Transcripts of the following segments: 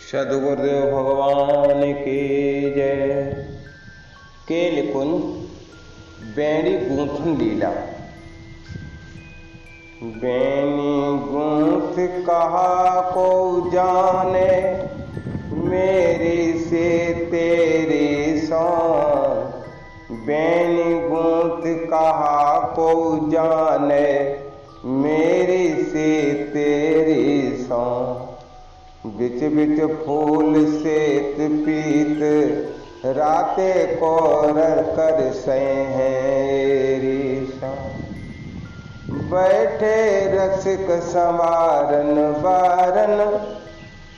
सद्गुरुदेव भगवान की जय। केलकुंज बेणी गूंथन लीला। बेनी गूंथ कहा को जाने, मेरी से तेरी शान। बेनी गूंथ कहा को जाने, मेरी से तेरी शान। बिच बिच फूल सेत पीत, राते कौर कर सहेरी शान। बैठे रसिक संवारन बारन,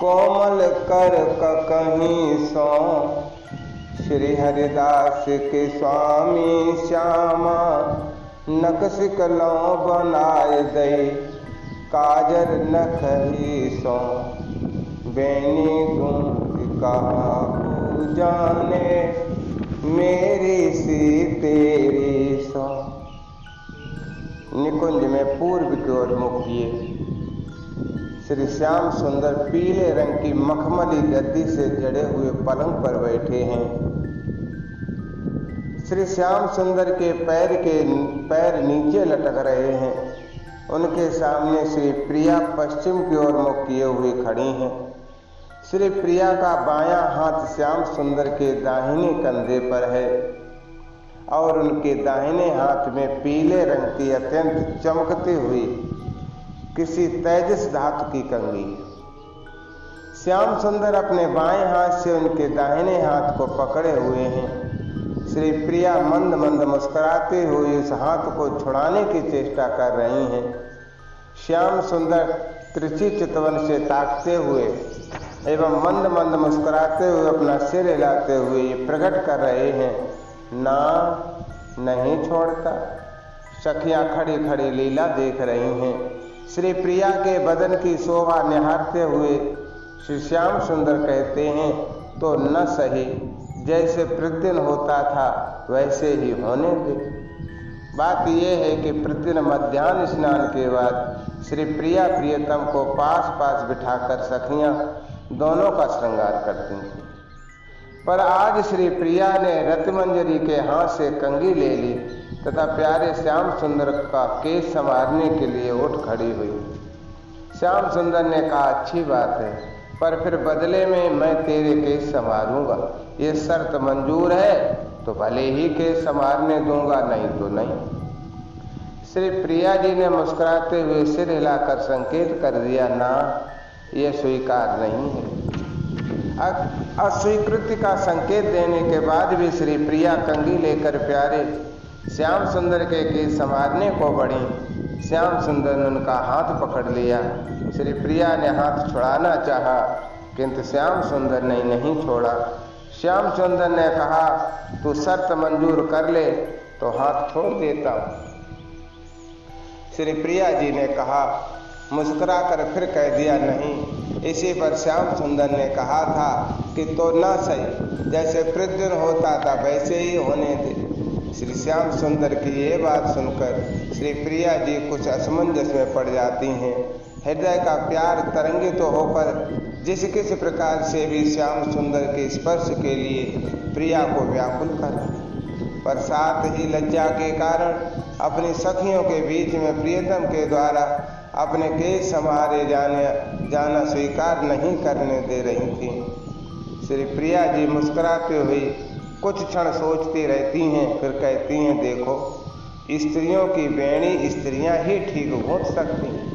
कोमल कर कहीं सो। श्री हरिदास के स्वामी श्यामा, नकसिक लो बनाए दई, काजर नखही सो। बेनी गूंथ कहा को जाने, मेरी सी तेरी सो। निकुंज में पूर्व की ओर मुख किए श्री श्याम सुंदर पीले रंग की मखमली गद्दी से जड़े हुए पलंग पर बैठे हैं। श्री श्याम सुंदर के पैर नीचे लटक रहे हैं। उनके सामने श्री प्रिया पश्चिम की ओर मुख किए हुए खड़ी हैं। श्री प्रिया का बायां हाथ श्याम सुंदर के दाहिने कंधे पर है और उनके दाहिने हाथ में पीले रंग की अत्यंत चमकती हुई किसी तेजस धातु की कंघी। श्याम सुंदर अपने बाएं हाथ से उनके दाहिने हाथ को पकड़े हुए हैं। श्री प्रिया मंद मंद मुस्कुराते हुए इस हाथ को छुड़ाने की चेष्टा कर रही हैं। श्याम सुंदर त्रिची चितवन से ताकते हुए एवं मंद मंद मुस्कुराते हुए अपना सिर हिलाते हुए ये प्रकट कर रहे हैं, ना नहीं छोड़ता। सखियां खड़ी खड़ी लीला देख रही हैं। श्री प्रिया के बदन की शोभा निहारते हुए श्री श्याम सुंदर कहते हैं, तो न सही, जैसे प्रतिदिन होता था वैसे ही होने दे। बात यह है कि प्रतिदिन मध्याह्न स्नान के बाद श्री प्रिया प्रियतम को पास पास बिठाकर सखियां दोनों का श्रृंगार करती थी। पर आज श्री प्रिया ने रत्मंजरी के हाथ से कंघी ले ली तथा प्यारे श्याम सुंदर का केस संवारने के लिए उठ खड़ी हुई। श्याम सुंदर ने कहा, अच्छी बात है, पर फिर बदले में मैं तेरे केस संवारूंगा। ये शर्त मंजूर है तो भले ही केस संवारने दूंगा, नहीं तो नहीं। श्री प्रिया जी ने मुस्कुराते हुए सिर हिलाकर संकेत कर दिया, ना, यह स्वीकार नहीं है। अस्वीकृति का संकेत देने के बाद भी श्री प्रिया कंघी लेकर प्यारे श्याम सुंदर के केस संवारने को बढ़ी। श्याम सुंदर ने उनका हाथ पकड़ लिया। श्री प्रिया ने हाथ छुड़ाना चाहा, किंतु श्याम सुंदर ने नहीं छोड़ा। श्याम सुंदर ने कहा, तू शर्त मंजूर कर ले तो हाथ छोड़ देता हूं। श्री प्रिया जी ने कहा, मुस्कुरा कर फिर कह दिया, नहीं। इसी पर श्याम सुंदर ने कहा था कि तो ना सही, जैसे प्रतिदिन होता था वैसे ही होने दे। श्री श्याम सुंदर की ये बात सुनकर श्री प्रिया जी कुछ असमंजस में पड़ जाती हैं। हृदय का प्यार तरंगित तो होकर जिस किस प्रकार से भी श्याम सुंदर के स्पर्श के लिए प्रिया को व्याकुल कर, पर साथ ही लज्जा के कारण अपनी सखियों के बीच में प्रियतम के द्वारा अपने केस संवारे जाना स्वीकार नहीं करने दे रही थी। श्री प्रिया जी मुस्कुराते हुए कुछ क्षण सोचती रहती हैं, फिर कहती हैं, देखो, स्त्रियों की बेणी स्त्रियां ही ठीक हो सकती हैं।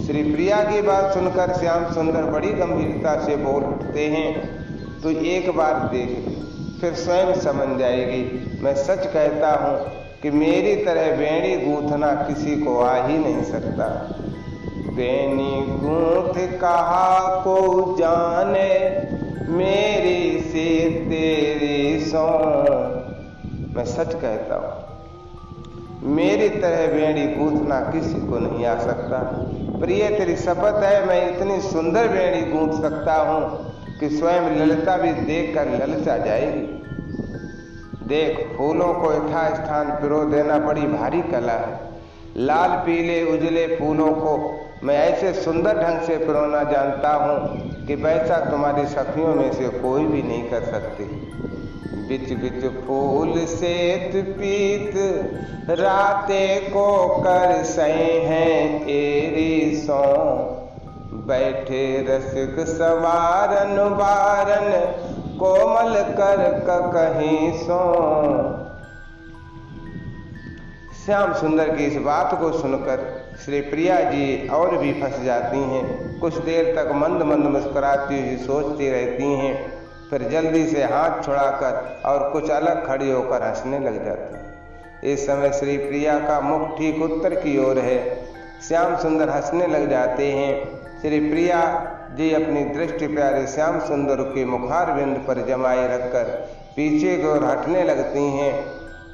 श्री प्रिया की बात सुनकर श्याम सुंदर बड़ी गंभीरता से बोल उठते हैं, तो एक बार देख, फिर स्वयं समझ जाएगी। मैं सच कहता हूँ कि मेरी तरह बेणी गूंथना किसी को आ ही नहीं सकता। बेनी गूंथ कहा को जाने, मेरी से तेरी सो। मैं सच कहता हूँ, मेरी तरह बेणी गूंथना किसी को नहीं आ सकता। प्रिय, तेरी शपथ है, मैं इतनी सुंदर बेणी गूंथ सकता हूँ कि स्वयं ललिता भी देखकर ललचा जाएगी। देख, फूलों को यथास्थान पिरो देना बड़ी भारी कला है। लाल पीले उजले फूलों को मैं ऐसे सुंदर ढंग से पिरोना जानता हूँ कि वैसा तुम्हारी सखियों में से कोई भी नहीं कर सकती। बिच बिच फूल सेत पीत राते को कर सहे हैं एरी सो, बैठे रसिक सवारन बारन कोमल कर कहीं सो। श्याम सुंदर की इस बात को सुनकर श्री प्रिया जी और भी फंस जाती हैं। कुछ देर तक मंद मंद मुस्कुराती हुई सोचती रहती हैं, फिर जल्दी से हाथ छुड़ाकर और कुछ अलग खड़ी होकर हंसने लग जाती हैं। इस समय श्री प्रिया का मुख ठीक उत्तर की ओर है। श्याम सुंदर हंसने लग जाते हैं। श्री प्रिया जी अपनी दृष्टि प्यारे श्याम सुंदर के मुखार बिंद पर जमाए रखकर पीछे की ओर हटने लगती हैं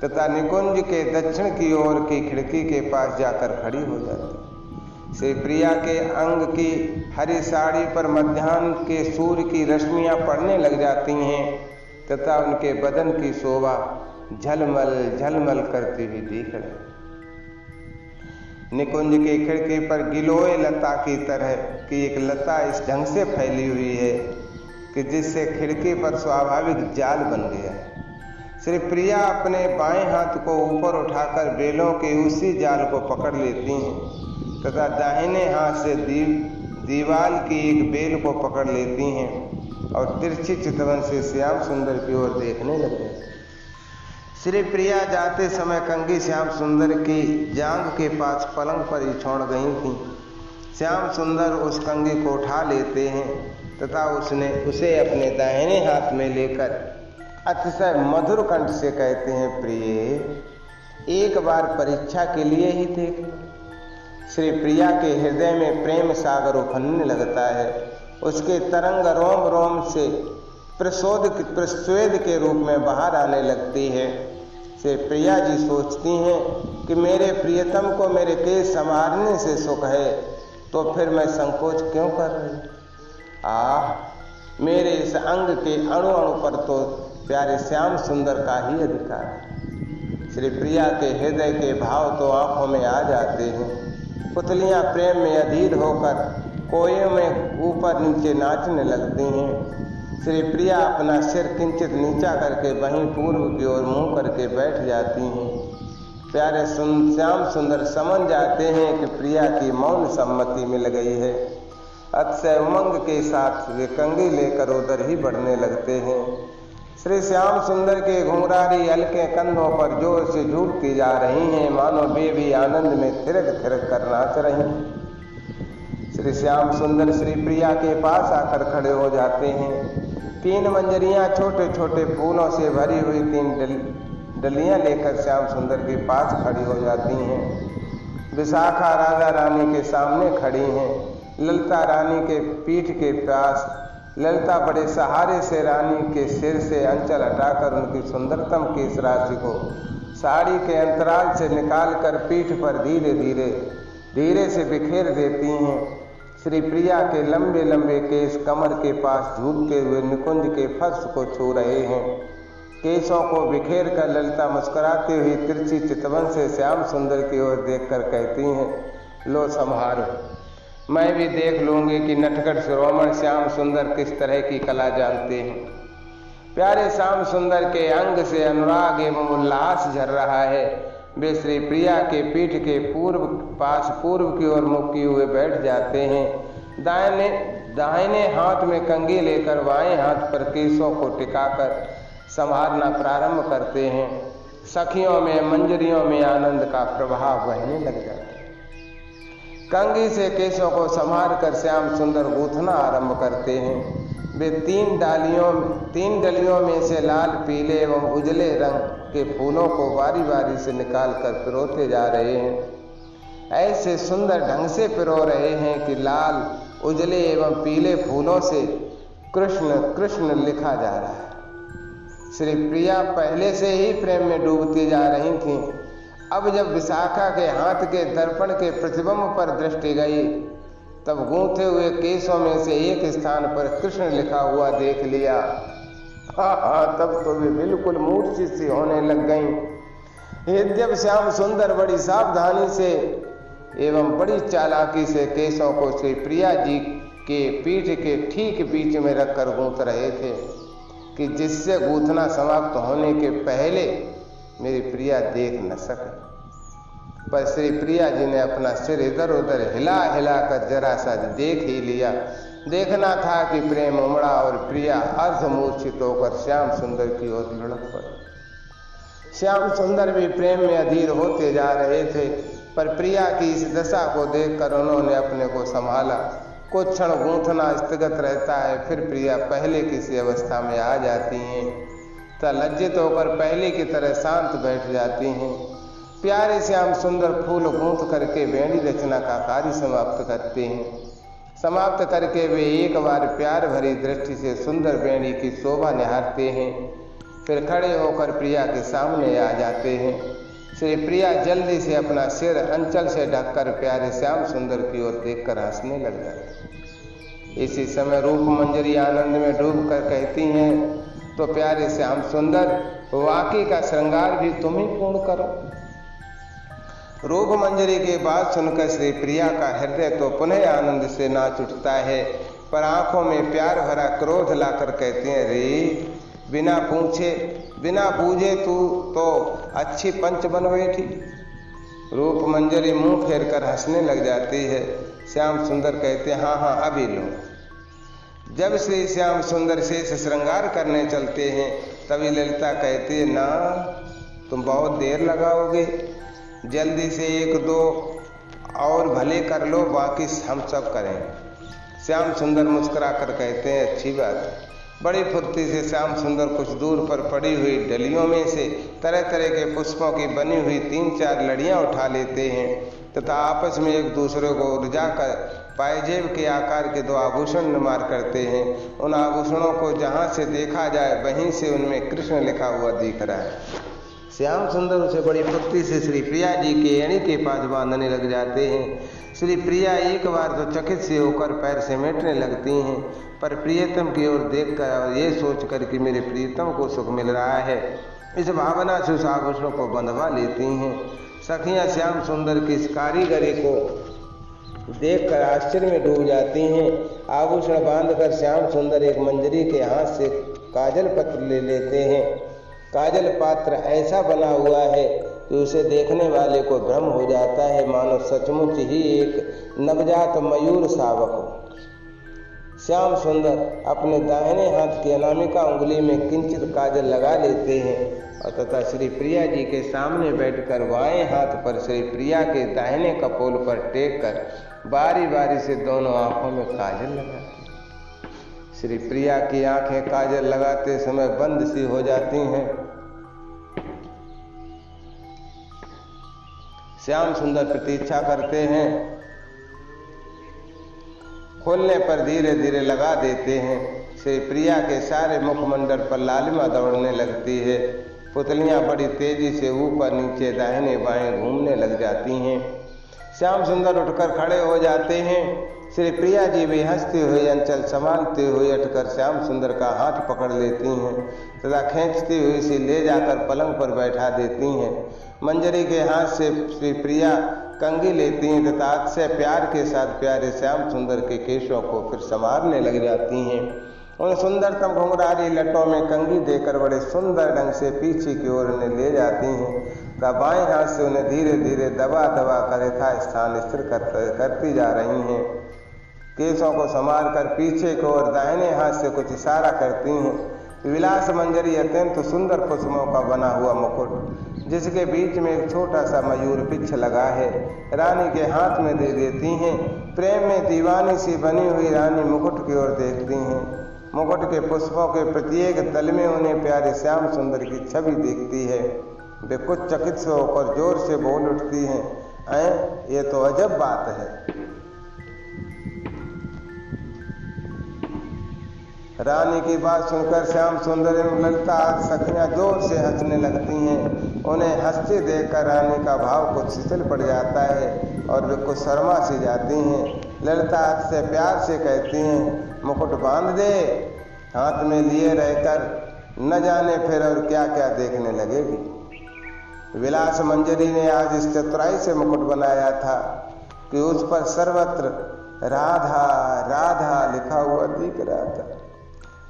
तथा निकुंज के दक्षिण की ओर की खिड़की के पास जाकर खड़ी हो जाती। श्री प्रिया के अंग की हरी साड़ी पर मध्याह्न के सूर्य की रश्मियां पड़ने लग जाती हैं तथा उनके बदन की शोभा झलमल झलमल करती हुई दिख रही। निकुंज की खिड़की पर गिलोय लता की तरह की एक लता इस ढंग से फैली हुई है कि जिससे खिड़की पर स्वाभाविक जाल बन गया है। श्री प्रिया अपने बाएं हाथ को ऊपर उठाकर बेलों के उसी जाल को पकड़ लेती हैं तथा दाहिने हाथ से दीवाल की एक बेल को पकड़ लेती हैं और तिरछी चितवन से श्याम सुंदर की ओर देखने लगे। श्री प्रिया जाते समय कंगी श्याम सुंदर की जांघ के पास पलंग पर ही छोड़ गई थी। श्याम सुंदर उस कंगी को उठा लेते हैं तथा उसे अपने दाहिने हाथ में लेकर अतिशय मधुर कंठ से कहते हैं, प्रिय एक बार परीक्षा के लिए ही देख। श्री प्रिया के हृदय में प्रेम सागर उफनने लगता है। उसके तरंग रोम रोम से प्रस्वेद के रूप में बाहर आने लगती है। श्री प्रिया जी सोचती हैं कि मेरे प्रियतम को मेरे केस संवारने से सुख है तो फिर मैं संकोच क्यों कर रही। मेरे इस अंग के अणु अणु पर तो प्यारे श्याम सुंदर का ही अधिकार है। श्री प्रिया के हृदय के भाव तो आंखों में आ जाते हैं। पुतलियां प्रेम में अधीर होकर कोयों में ऊपर नीचे नाचने लगती हैं। श्री प्रिया अपना सिर किंचित नीचा करके वहीं पूर्व की ओर मुंह करके बैठ जाती हैं। प्यारे श्याम सुंदर समझ जाते हैं कि प्रिया की मौन सम्मति मिल गई है। अतिशय उमंग के साथ वे कंगी लेकर उधर ही बढ़ने लगते हैं। श्री श्याम सुंदर के घुंघरारी हल्के कंधों पर जोर से झूलती जा रही हैं, मानो वे भी आनंद में थिरक थिरक कर नाच रही। श्री श्याम सुंदर श्री प्रिया के पास आकर खड़े हो जाते हैं। 3 मंजरियां छोटे छोटे फूलों से भरी हुई 3 डलियां लेकर श्याम सुंदर के पास खड़ी हो जाती हैं। विशाखा राजा रानी के सामने खड़ी हैं। ललिता रानी के पीठ के पास ललिता बड़े सहारे से रानी के सिर से अंचल हटाकर उनकी सुंदरतम केश राशि को साड़ी के अंतराल से निकालकर पीठ पर धीरे से बिखेर देती हैं। श्री प्रिया के लंबे लंबे केश कमर के पास झूलते हुए निकुंज के फर्श को छू रहे हैं। केशों को बिखेर कर ललिता मुस्कुराती हुई तिरछी चितवन से श्याम सुंदर की ओर देखकर कहती हैं, लो संभारो, मैं भी देख लूंगी कि नटखट शिरोमणि श्याम सुंदर किस तरह की कला जानते हैं। प्यारे श्याम सुंदर के अंग से अनुराग एवं उल्लास झर रहा है। वे श्री प्रिया के पीठ के पूर्व की ओर मुख किए हुए बैठ जाते हैं। दाहिने हाथ में कंगी लेकर बाएं हाथ पर केशों को टिकाकर संभालना प्रारंभ करते हैं। सखियों में मंजरियों में आनंद का प्रभाव बहने लग जाता है। कंगी से केशों को संभाल कर श्याम सुंदर गूंथना आरंभ करते हैं। वे 3 डलियों में से लाल, पीले एवं उजले रंग के फूलों को बारी बारी से निकालकर पिरोते जा रहे हैं। ऐसे सुंदर ढंग से पिरो रहे हैं कि लाल, उजले एवं पीले फूलों से कृष्ण कृष्ण लिखा जा रहा है। श्री प्रिया पहले से ही प्रेम में डूबती जा रही थीं। अब जब विशाखा के हाथ के दर्पण के प्रतिबिंब पर दृष्टि गई तब गूंथे हुए केशों में से एक स्थान पर कृष्ण लिखा हुआ देख लिया। तब तो वे बिल्कुल मूर्छित सी होने लग गईं। यद्यप श्याम सुंदर बड़ी सावधानी से एवं बड़ी चालाकी से केशों को श्री प्रिया जी के पीठ के ठीक बीच में रखकर गूंथ रहे थे कि जिससे गूंथना समाप्त होने के पहले मेरी प्रिया देख न सके। पर श्री प्रिया जी ने अपना सिर इधर उधर हिला हिला कर जरा सा देख ही लिया। देखना था कि प्रेम उमड़ा और प्रिया अर्धमूर्छित होकर श्याम सुंदर की ओर लुढ़क पड़ी। श्याम सुंदर भी प्रेम में अधीर होते जा रहे थे, पर प्रिया की इस दशा को देखकर उन्होंने अपने को संभाला। कुछ क्षण गूंथना स्थगित रहता है, फिर प्रिया पहले किसी अवस्था में आ जाती हैं तथा लज्जित होकर पहले की तरह शांत बैठ जाती हैं। प्यारे श्याम सुंदर फूल गूंथ करके बेड़ी रचना का कार्य समाप्त करते हैं। समाप्त करके वे एक बार प्यार भरी दृष्टि से सुंदर बेड़ी की शोभा निहारते हैं, फिर खड़े होकर प्रिया के सामने आ जाते हैं। श्री प्रिया जल्दी से अपना सिर अंचल से ढककर प्यारे श्याम सुंदर की ओर देखकर हंसने लग जाती। इसी समय रूप मंजरी आनंद में डूब कर कहती हैं, तो प्यारे श्याम सुंदर वाकई का श्रृंगार भी तुम ही पूर्ण करो। रूप मंजरी की बात सुनकर श्री प्रिया का हृदय तो पुनः आनंद से नाच उठता है, पर आंखों में प्यार भरा क्रोध लाकर कहते हैं, रे बिना पूछे बिना बूझे तू तो अच्छी पंच बन बैठी। रूप मंजरी मुंह फेर कर हंसने लग जाती है। श्याम सुंदर कहते हैं, हाँ हाँ अभी लो। जब श्री श्याम सुंदर शेष श्रृंगार करने चलते हैं तभी ललिता कहती है, ना तुम बहुत देर लगाओगे, जल्दी से एक दो और भले कर लो, बाकी हम सब करेंगे। श्याम सुंदर मुस्कुरा कर कहते हैं, अच्छी बात है। बड़ी फुर्ती से श्याम सुंदर कुछ दूर पर पड़ी हुई डलियों में से तरह तरह के पुष्पों की बनी हुई 3-4 लड़ियां उठा लेते हैं तथा आपस में एक दूसरे को उलझाकर पायजेब के आकार के 2 आभूषण निर्माण करते हैं। उन आभूषणों को जहां से देखा जाए वहीं से उनमें कृष्ण लिखा हुआ दिख रहा है। श्याम सुंदर उसे बड़ी फुर्ती से श्री प्रिया जी के एड़ी के पास बांधने लग जाते हैं। श्री प्रिया एक बार तो चकित से होकर पैर समेटने लगती हैं, पर प्रियतम की ओर देखकर और ये सोचकर कि मेरे प्रियतम को सुख मिल रहा है, इस भावना से उस आभूषण को बंधवा लेती हैं। सखियां श्याम सुंदर की इस कारीगरी को देखकर आश्चर्य में डूब जाती हैं। आभूषण बांधकर श्याम सुंदर एक मंजरी के हाथ से काजल पत्र ले लेते हैं। काजल पात्र ऐसा बना हुआ है कि उसे देखने वाले को भ्रम हो जाता है, मानो सचमुच ही एक नवजात मयूर शावक हो। श्याम सुंदर अपने दाहिने हाथ की अनामिका उंगली में किंचित काजल लगा लेते हैं और तथा श्री प्रिया जी के सामने बैठकर बाएं हाथ पर श्री प्रिया के दाहिने कपोल पर टेक कर बारी बारी से दोनों आंखों में काजल लगाते हैं। श्री प्रिया की आंखें काजल लगाते समय बंद सी हो जाती हैं। श्याम सुंदर प्रतीक्षा करते हैं, खोलने पर धीरे धीरे लगा देते हैं। श्री प्रिया के सारे मुखमंडल पर लालिमा दौड़ने लगती है। पुतलियां बड़ी तेजी से ऊपर नीचे दाहिने बाएं घूमने लग जाती हैं। श्याम सुंदर उठकर खड़े हो जाते हैं। श्री प्रिया जी भी हंसती हुई अंचल संभालते हुए उठकर श्याम सुंदर का हाथ पकड़ लेती हैं तथा खींचती हुई से ले जाकर पलंग पर बैठा देती हैं। मंजरी के हाथ से श्री प्रिया कंघी लेती हैं तथा हाथ से प्यार के साथ प्यारे श्याम सुंदर के केशों को फिर संवारने लग जाती हैं। उन सुंदरतम घुंघरारी लटों में कंघी देकर बड़े सुंदर ढंग से पीछे की ओर उन्हें ले जाती हैं तथा बाएं हाथ से उन्हें धीरे धीरे दबा दबा कर यथा स्थान स्थिर करती जा रही हैं। केशों को संवार कर पीछे की ओर दाहिने हाथ से कुछ इशारा करती हैं। विलास मंजरी अत्यंत सुंदर कुसुमों का बना हुआ मुकुट जिसके बीच में एक छोटा सा मयूर पिच्छ लगा है, रानी के हाथ में दे देती हैं। प्रेम में दीवानी सी बनी हुई रानी मुकुट की ओर देखती हैं। मुकुट के पुष्पों के प्रत्येक तल में उन्हें प्यारे श्याम सुंदर की छवि दिखती है। वे कुछ चकित से होकर जोर से बोल उठती हैं, ऐ ये तो अजब बात है। रानी की बात सुनकर श्याम सुंदर एवं ललिता सखियां जोर से हंसने लगती हैं। उन्हें हंसते देखकर रानी का भाव कुछ शिथिल पड़ जाता है और वे कुछ शर्मा सी जाती हैं। ललिता हाथ से प्यार से कहती हैं, मुकुट बांध दे। हाथ में लिए रहकर न जाने फिर और क्या क्या देखने लगेगी। विलास मंजरी ने आज इस चतुराई से मुकुट बनाया था कि उस पर सर्वत्र राधा राधा लिखा हुआ दिख रहा था,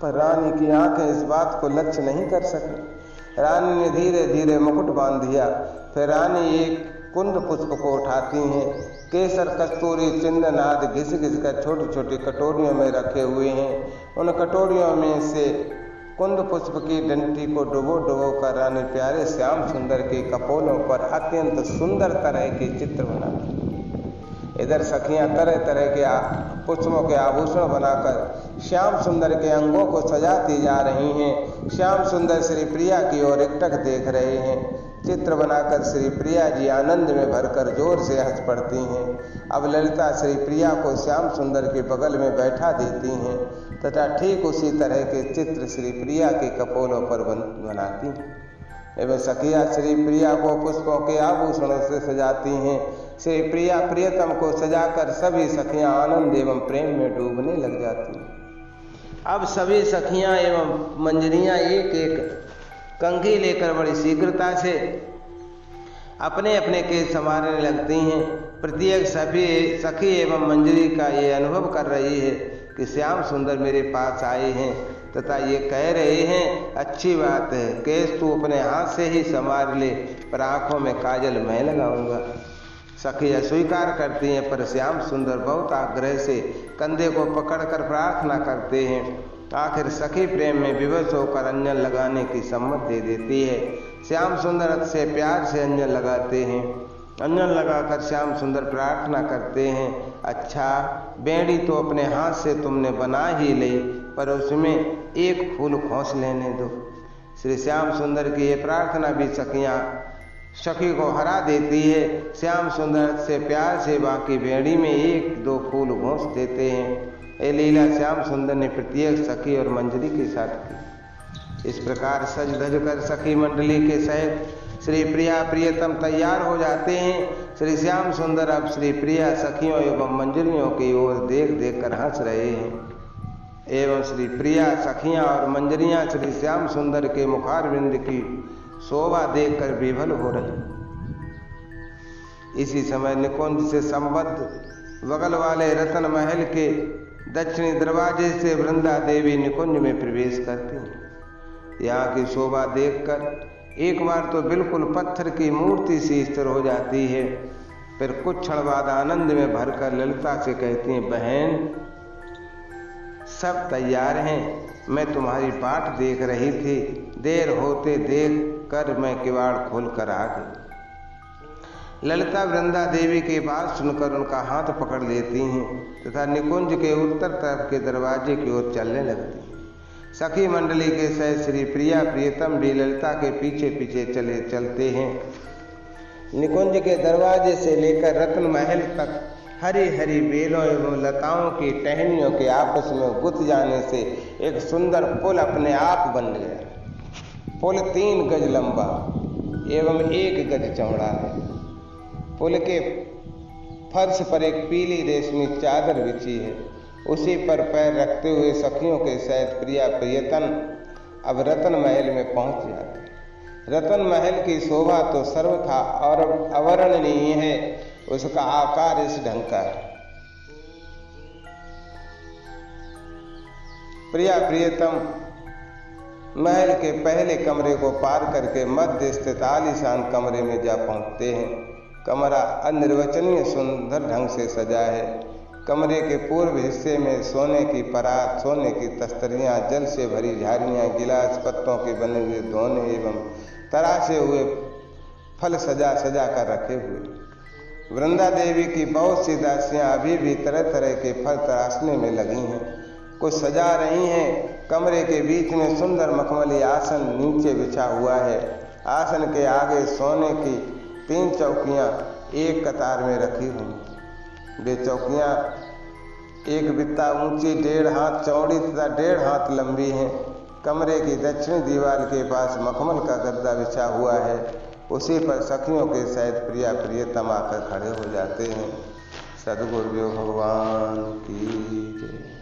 पर रानी की आंखें इस बात को लक्ष्य नहीं कर सकी। रानी ने धीरे धीरे मुकुट बांध दिया। फिर रानी एक कुंद पुष्प को उठाती हैं। केसर कस्तूरी चिंदनाद घिस घिस कर छोटी छोटी कटोरियों में रखे हुए हैं। उन कटोरियों में से कुंद पुष्प की डंठी को डुबो डुबो कर रानी प्यारे श्याम सुंदर के कपोलों पर अत्यंत सुंदर तरह के चित्र बनाती। इधर सखियां तरह तरह के पुष्पों के आभूषण बनाकर श्याम सुंदर के अंगों को सजाती जा रही हैं। श्याम सुंदर श्री प्रिया की ओर एकटक देख रहे हैं। चित्र बनाकर श्री प्रिया जी आनंद में भरकर जोर से हंस पड़ती हैं। अब ललिता श्री प्रिया को श्याम सुंदर के बगल में बैठा देती हैं तथा ठीक उसी तरह के चित्र श्री प्रिया के कपोलों पर बनाती हैं। एवं सखिया श्री प्रिया को पुष्पों के आभूषणों से सजाती हैं। श्री प्रिया प्रियतम को सजाकर सभी सखियां आनंद एवं प्रेम में डूबने लग जाती हैं। अब सभी सखियां एवं मंजरियां एक एक कंघी लेकर बड़ी शीघ्रता से अपने अपने केस संवारने लगती हैं। प्रत्येक सभी सखी एवं मंजरी का ये अनुभव कर रही है कि श्याम सुंदर मेरे पास आए हैं तथा ये कह रहे हैं अच्छी बात है, केस तू अपने हाथ से ही संवार ले, पर आंखों में काजल मैं लगाऊंगा। सखी अस्वीकार करती हैं, पर श्याम सुंदर बहुत आग्रह से कंधे को पकड़कर प्रार्थना करते हैं। आखिर सखी प्रेम में विवश होकर अंजन लगाने की सम्मत दे देती है। श्याम सुंदर से प्यार से अंजन लगाते हैं। अंजन लगाकर श्याम सुंदर प्रार्थना करते हैं, अच्छा बेड़ी तो अपने हाथ से तुमने बना ही ली, पर उसमें एक फूल खोस लेने दो। श्री श्याम सुंदर की ये प्रार्थना भी सखी को हरा देती है। श्याम सुंदर से प्यार से बाकी बेड़ी में एक दो फूल घोंस देते हैं। ये लीला श्याम सुंदर ने प्रत्येक सखी और मंजरी के साथ की। इस प्रकार सज धज कर सखी मंडली के सहित श्री प्रिया प्रियतम तैयार हो जाते हैं। श्री श्याम सुंदर अब श्री प्रिया सखियों एवं मंजरियों की ओर देख देख कर हंस रहे हैं एवं श्री प्रिया सखियां और मंजरियां श्री श्याम सुंदर के मुखारविंद की शोभा देखकर विभल हो रही। इसी समय निकुंज से संबद्ध बगल वाले रतन महल के दक्षिणी दरवाजे से वृंदा देवी निकुंज में प्रवेश करती हैं। यहाँ की शोभा देखकर एक बार तो बिल्कुल पत्थर की मूर्ति सी स्थिर हो जाती है। फिर कुछ क्षण बाद आनंद में भरकर ललिता से कहती हैं, बहन सब तैयार हैं, मैं तुम्हारी बाट देख रही थी, देर होते देख कर मैं किवाड़ खोल कर आ गई। ललिता वृंदा देवी की बात सुनकर उनका हाथ पकड़ लेती हैं तथा निकुंज के उत्तर तरफ के दरवाजे की ओर चलने लगती हैं। सखी मंडली के सहित श्री प्रिया प्रियतम भी ललिता के पीछे पीछे चलते हैं। निकुंज के दरवाजे से लेकर रत्न महल तक हरी हरी बेलों एवं लताओं की टहनियों के आपस में गुथ जाने से एक सुंदर पुल अपने आप बन गया। पुल 3 गज लंबा एवं 1 गज चौड़ा है। पुल के फर्श पर एक पीली रेशमी चादर बिछी है। उसी पर पैर रखते हुए सखियों के सहित प्रिया प्रियतम अब रतन महल में पहुंच जाते। रतन महल की शोभा तो सर्वथा और अवर्णनीय है। उसका आकार इस ढंग का है। प्रिया प्रियतम महल के पहले कमरे को पार करके मध्य स्थित आलीशान कमरे में जा पहुंचते हैं। कमरा अनिर्वचनीय सुंदर ढंग से सजा है। कमरे के पूर्व हिस्से में सोने की परात, सोने की तस्तरियां, जल से भरी झाड़ियां, गिलास, पत्तों के बने हुए दोने एवं तराशे हुए फल सजा सजा कर रखे हुए। वृंदा देवी की बहुत सी दासियां अभी भी तरह तरह के फल तराशने में लगी हैं, कुछ सजा रही हैं। कमरे के बीच में सुंदर मखमली आसन नीचे बिछा हुआ है। आसन के आगे सोने की 3 चौकियां एक कतार में रखी हुई। वे चौकियां एक बित्ता ऊंची, 1.5 हाथ चौड़ी तथा 1.5 हाथ लंबी हैं। कमरे की दक्षिणी दीवार के पास मखमल का गद्दा बिछा हुआ है। उसी पर सखियों के सहित प्रिया प्रियतम आकर खड़े हो जाते हैं। सद्गुरु भगवान की जय।